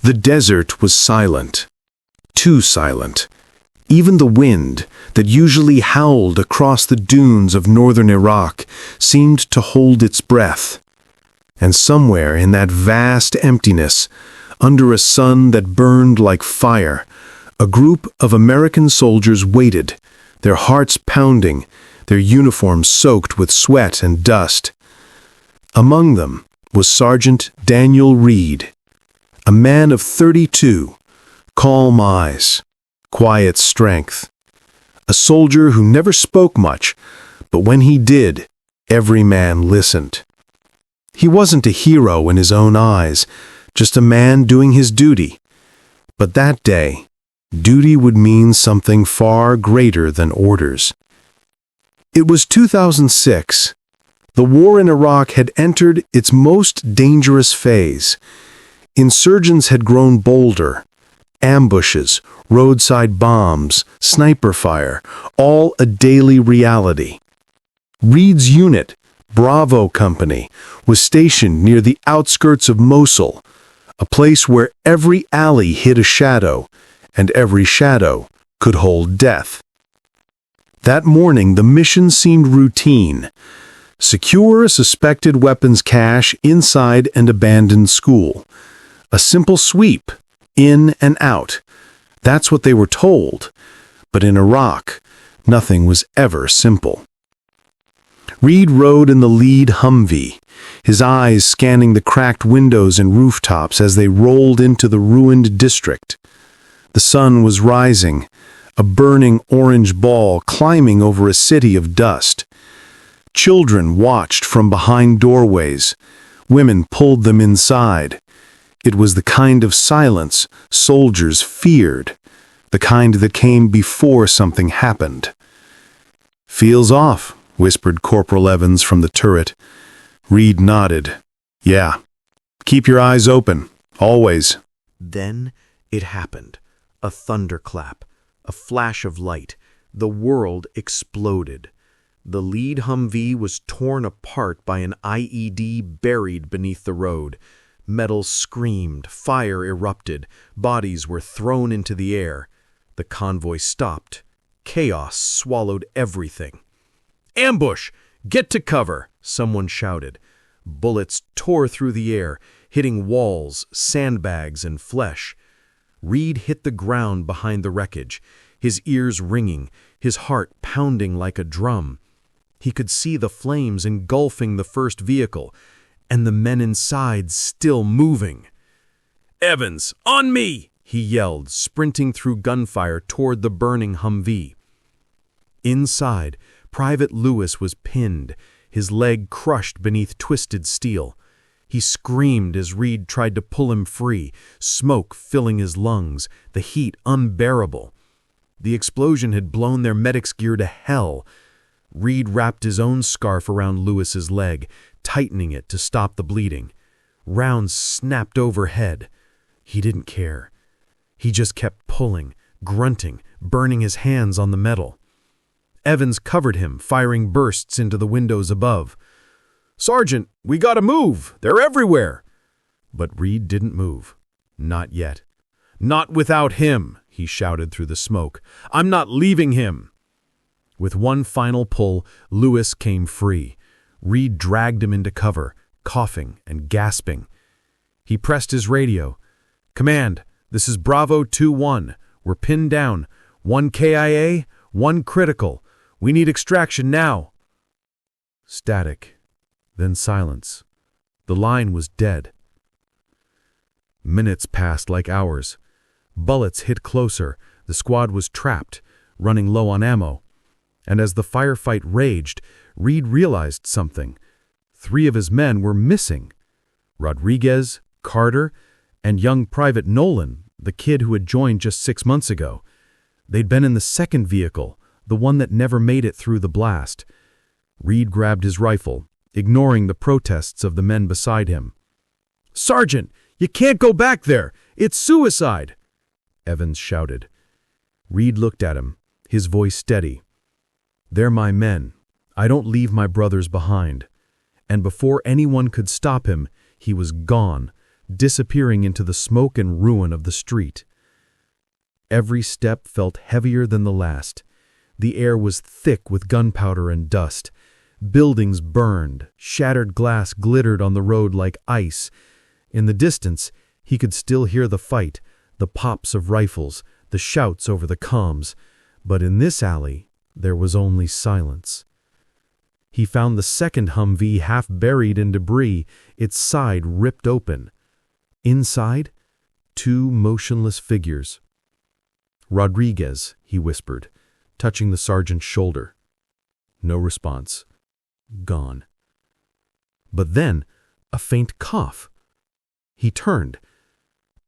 The desert was silent. Too silent. Even the wind, that usually howled across the dunes of northern Iraq, seemed to hold its breath. And somewhere in that vast emptiness, under a sun that burned like fire, a group of American soldiers waited, their hearts pounding, their uniforms soaked with sweat and dust. Among them was Sergeant Daniel Reed, a man of 32, calm eyes, quiet strength, a soldier who never spoke much, but when he did, every man listened. He wasn't a hero in his own eyes, just a man doing his duty. But that day, duty would mean something far greater than orders. It was 2006. The war in Iraq had entered its most dangerous phase. Insurgents had grown bolder. Ambushes, roadside bombs, sniper fire, all a daily reality. Reed's unit, Bravo Company, was stationed near the outskirts of Mosul, a place where every alley hid a shadow, and every shadow could hold death. That morning, the mission seemed routine. Secure a suspected weapons cache inside an abandoned school. A simple sweep, in and out. That's what they were told. But in Iraq, nothing was ever simple. Reed rode in the lead Humvee, his eyes scanning the cracked windows and rooftops as they rolled into the ruined district. The sun was rising, a burning orange ball climbing over a city of dust. Children watched from behind doorways. Women pulled them inside. It was the kind of silence soldiers feared, the kind that came before something happened. "Feels off," whispered Corporal Evans from the turret. Reed nodded. "Yeah. Keep your eyes open, always." Then it happened. A thunderclap, a flash of light. The world exploded. The lead Humvee was torn apart by an IED buried beneath the road. Metal screamed, fire erupted, bodies were thrown into the air. The convoy stopped. Chaos swallowed everything. "Ambush! Get to cover!" someone shouted. Bullets tore through the air, hitting walls, sandbags, and flesh. Reed hit the ground behind the wreckage, his ears ringing, his heart pounding like a drum. He could see the flames engulfing the first vehicle, and the men inside still moving. "Evans, on me!" he yelled, sprinting through gunfire toward the burning Humvee. Inside, Private Lewis was pinned, his leg crushed beneath twisted steel. He screamed as Reed tried to pull him free, smoke filling his lungs, the heat unbearable. The explosion had blown their medic's gear to hell. Reed wrapped his own scarf around Lewis's leg, tightening it to stop the bleeding. Rounds snapped overhead. He didn't care. He just kept pulling, grunting, burning his hands on the metal. Evans covered him, firing bursts into the windows above. "Sergeant, we gotta move! They're everywhere!" But Reed didn't move. Not yet. "Not without him!" he shouted through the smoke. "I'm not leaving him!" With one final pull, Lewis came free. Reed dragged him into cover, coughing and gasping. He pressed his radio. "Command, this is Bravo 2-1. We're pinned down. 1 KIA, 1 critical. We need extraction now." Static, then silence. The line was dead. Minutes passed like hours. Bullets hit closer. The squad was trapped, running low on ammo. And as the firefight raged, Reed realized something. 3 of his men were missing. Rodriguez, Carter, and young Private Nolan, the kid who had joined just 6 months ago. They'd been in the second vehicle, the one that never made it through the blast. Reed grabbed his rifle, ignoring the protests of the men beside him. "Sergeant, you can't go back there! It's suicide!" Evans shouted. Reed looked at him, his voice steady. "They're my men. I don't leave my brothers behind." And before anyone could stop him, he was gone, disappearing into the smoke and ruin of the street. Every step felt heavier than the last. The air was thick with gunpowder and dust. Buildings burned, shattered glass glittered on the road like ice. In the distance, he could still hear the fight, the pops of rifles, the shouts over the comms. But in this alley, there was only silence. He found the second Humvee half buried in debris, its side ripped open. Inside, 2 motionless figures. "Rodriguez," he whispered, touching the sergeant's shoulder. No response. Gone. But then, a faint cough. He turned.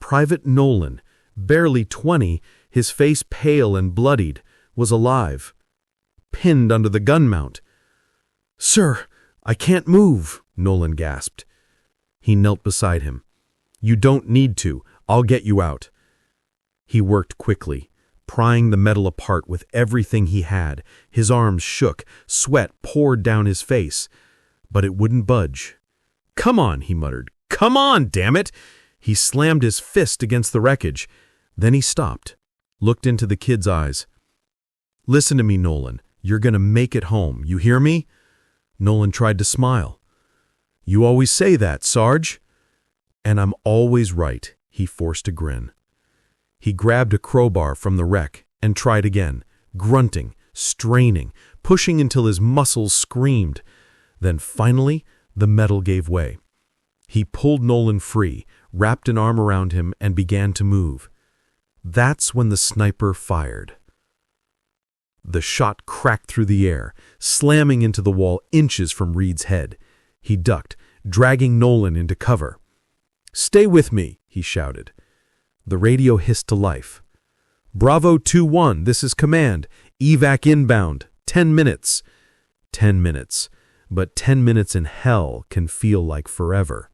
Private Nolan, barely 20, his face pale and bloodied, was alive. Pinned under the gun mount. "Sir, I can't move," Nolan gasped. He knelt beside him. "You don't need to. I'll get you out." He worked quickly, prying the metal apart with everything he had. His arms shook, sweat poured down his face. But it wouldn't budge. "Come on," he muttered. "Come on, damn it!" He slammed his fist against the wreckage. Then he stopped, looked into the kid's eyes. "Listen to me, Nolan. You're gonna make it home. You hear me?" Nolan tried to smile. "You always say that, Sarge." "And I'm always right," he forced a grin. He grabbed a crowbar from the wreck and tried again, grunting, straining, pushing until his muscles screamed. Then finally, the metal gave way. He pulled Nolan free, wrapped an arm around him, and began to move. That's when the sniper fired. The shot cracked through the air, slamming into the wall inches from Reed's head. He ducked, dragging Nolan into cover. "Stay with me," he shouted. The radio hissed to life. "Bravo 2-1, this is command. Evac inbound. 10 minutes. 10 minutes. But 10 minutes in hell can feel like forever."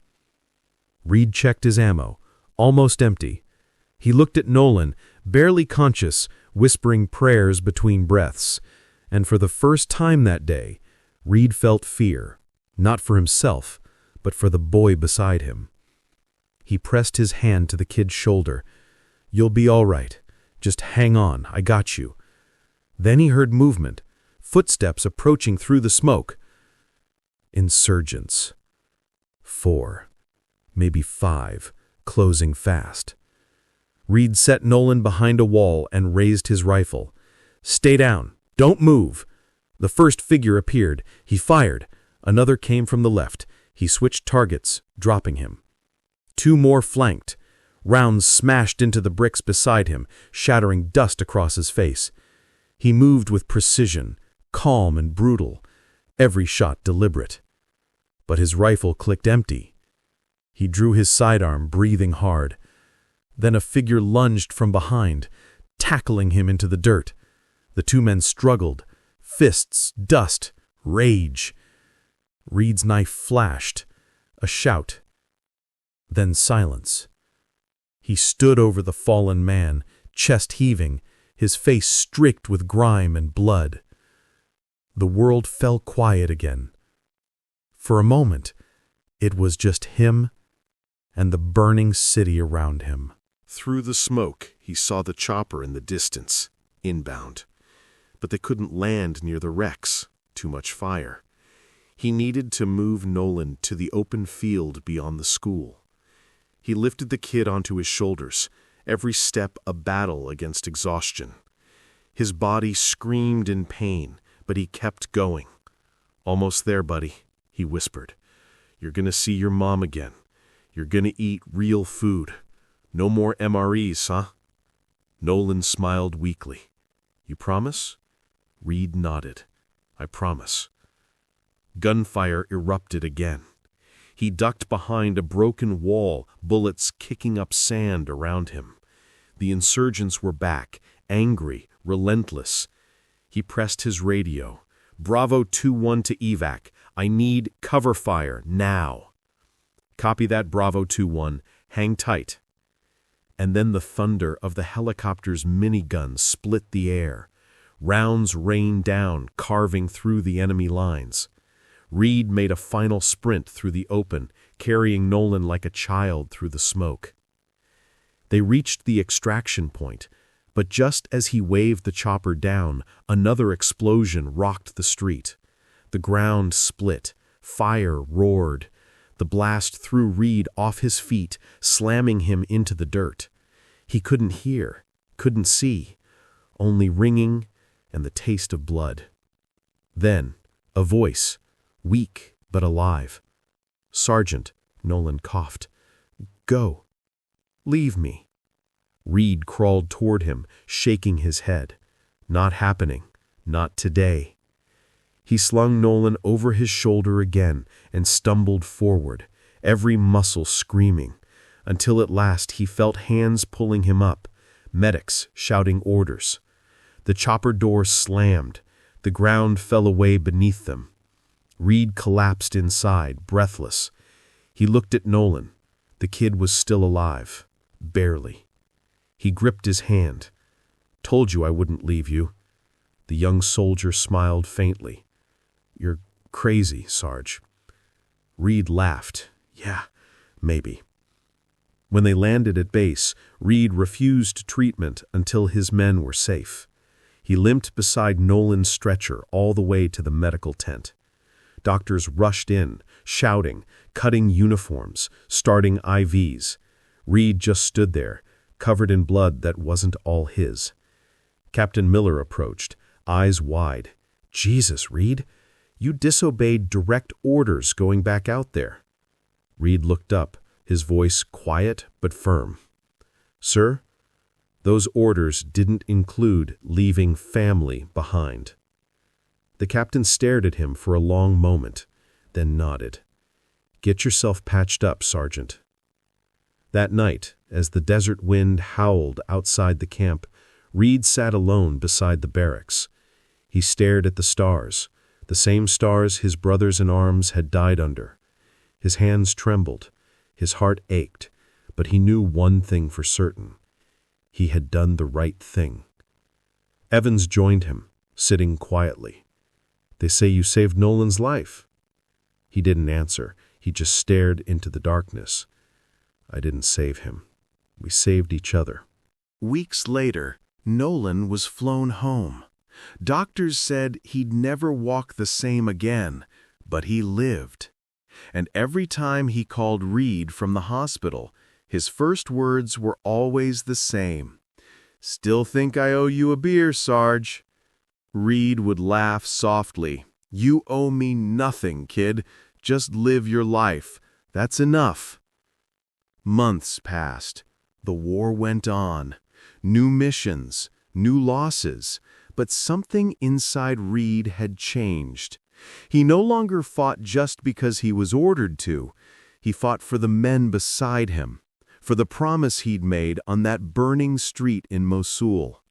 Reed checked his ammo, almost empty. He looked at Nolan, barely conscious, whispering prayers between breaths. And for the first time that day, Reed felt fear, not for himself, but for the boy beside him. He pressed his hand to the kid's shoulder. "You'll be all right. Just hang on, I got you." Then he heard movement, footsteps approaching through the smoke. Insurgents. 4, maybe 5, closing fast. Reed set Nolan behind a wall and raised his rifle. "Stay down. Don't move." The first figure appeared. He fired. Another came from the left. He switched targets, dropping him. 2 more flanked. Rounds smashed into the bricks beside him, shattering dust across his face. He moved with precision, calm and brutal, every shot deliberate. But his rifle clicked empty. He drew his sidearm, breathing hard. Then a figure lunged from behind, tackling him into the dirt. The 2 men struggled. Fists, dust, rage. Reed's knife flashed. A shout. Then silence. He stood over the fallen man, chest heaving, his face streaked with grime and blood. The world fell quiet again. For a moment, it was just him and the burning city around him. Through the smoke, he saw the chopper in the distance, inbound. But they couldn't land near the wrecks, too much fire. He needed to move Nolan to the open field beyond the school. He lifted the kid onto his shoulders, every step a battle against exhaustion. His body screamed in pain, but he kept going. "Almost there, buddy," he whispered. "You're gonna see your mom again. You're gonna eat real food. No more MREs, huh?" Nolan smiled weakly. "You promise?" Reed nodded. "I promise." Gunfire erupted again. He ducked behind a broken wall, bullets kicking up sand around him. The insurgents were back, angry, relentless. He pressed his radio. "Bravo 2-1 to evac. I need cover fire, now." "Copy that, Bravo 2-1. Hang tight." And then the thunder of the helicopter's miniguns split the air. Rounds rained down, carving through the enemy lines. Reed made a final sprint through the open, carrying Nolan like a child through the smoke. They reached the extraction point, but just as he waved the chopper down, another explosion rocked the street. The ground split, fire roared. The blast threw Reed off his feet, slamming him into the dirt. He couldn't hear, couldn't see, only ringing and the taste of blood. Then, a voice, weak but alive. "Sergeant," Nolan coughed. "Go. Leave me." Reed crawled toward him, shaking his head. "Not happening. Not today." He slung Nolan over his shoulder again and stumbled forward, every muscle screaming, until at last he felt hands pulling him up, medics shouting orders. The chopper door slammed. The ground fell away beneath them. Reed collapsed inside, breathless. He looked at Nolan. The kid was still alive. Barely. He gripped his hand. "Told you I wouldn't leave you." The young soldier smiled faintly. "You're crazy, Sarge." Reed laughed. "Yeah, maybe." When they landed at base, Reed refused treatment until his men were safe. He limped beside Nolan's stretcher all the way to the medical tent. Doctors rushed in, shouting, cutting uniforms, starting IVs. Reed just stood there, covered in blood that wasn't all his. Captain Miller approached, eyes wide. "Jesus, Reed, you disobeyed direct orders going back out there." Reed looked up, his voice quiet but firm. "Sir, those orders didn't include leaving family behind." The captain stared at him for a long moment, then nodded. "Get yourself patched up, Sergeant." That night, as the desert wind howled outside the camp, Reed sat alone beside the barracks. He stared at the stars, the same stars his brothers in arms had died under. His hands trembled, his heart ached, but he knew one thing for certain. He had done the right thing. Evans joined him, sitting quietly. "They say you saved Nolan's life." He didn't answer. He just stared into the darkness. "I didn't save him. We saved each other." Weeks later, Nolan was flown home. Doctors said he'd never walk the same again, but he lived. And every time he called Reed from the hospital, his first words were always the same. "Still think I owe you a beer, Sarge." Reed would laugh softly. "You owe me nothing, kid. Just live your life. That's enough." Months passed. The war went on. New missions, new losses. But something inside Reed had changed. He no longer fought just because he was ordered to. He fought for the men beside him, for the promise he'd made on that burning street in Mosul.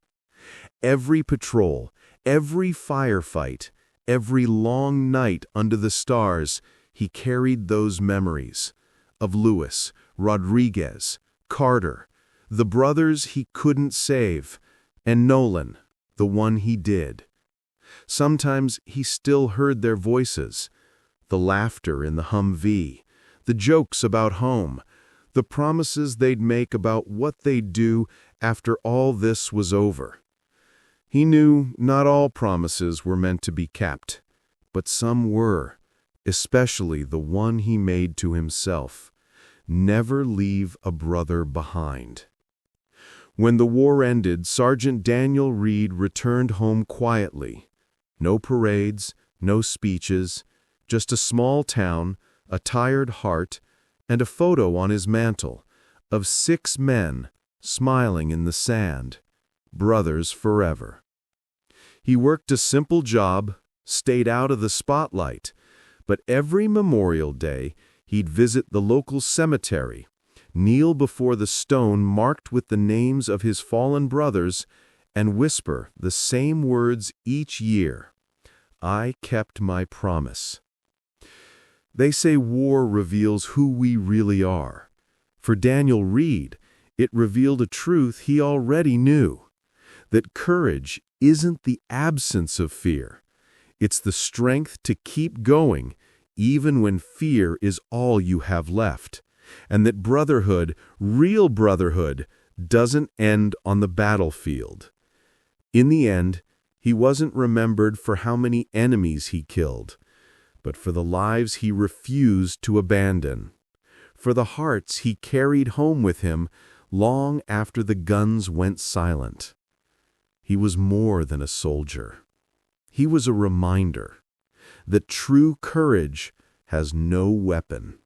Every patrol, every firefight, every long night under the stars, he carried those memories of Lewis, Rodriguez, Carter, the brothers he couldn't save, and Nolan, the one he did. Sometimes he still heard their voices, the laughter in the Humvee, the jokes about home, the promises they'd make about what they'd do after all this was over. He knew not all promises were meant to be kept, but some were, especially the one he made to himself: never leave a brother behind. When the war ended, Sergeant Daniel Reed returned home quietly. No parades, no speeches, just a small town, a tired heart, and a photo on his mantle of 6 men smiling in the sand, brothers forever. He worked a simple job, stayed out of the spotlight, but every Memorial Day he'd visit the local cemetery, kneel before the stone marked with the names of his fallen brothers, and whisper the same words each year: "I kept my promise." They say war reveals who we really are. For Daniel Reed, it revealed a truth he already knew: that courage isn't the absence of fear. It's the strength to keep going even when fear is all you have left, and that brotherhood, real brotherhood, doesn't end on the battlefield. In the end, he wasn't remembered for how many enemies he killed, but for the lives he refused to abandon, for the hearts he carried home with him long after the guns went silent. He was more than a soldier. He was a reminder that true courage has no weapon.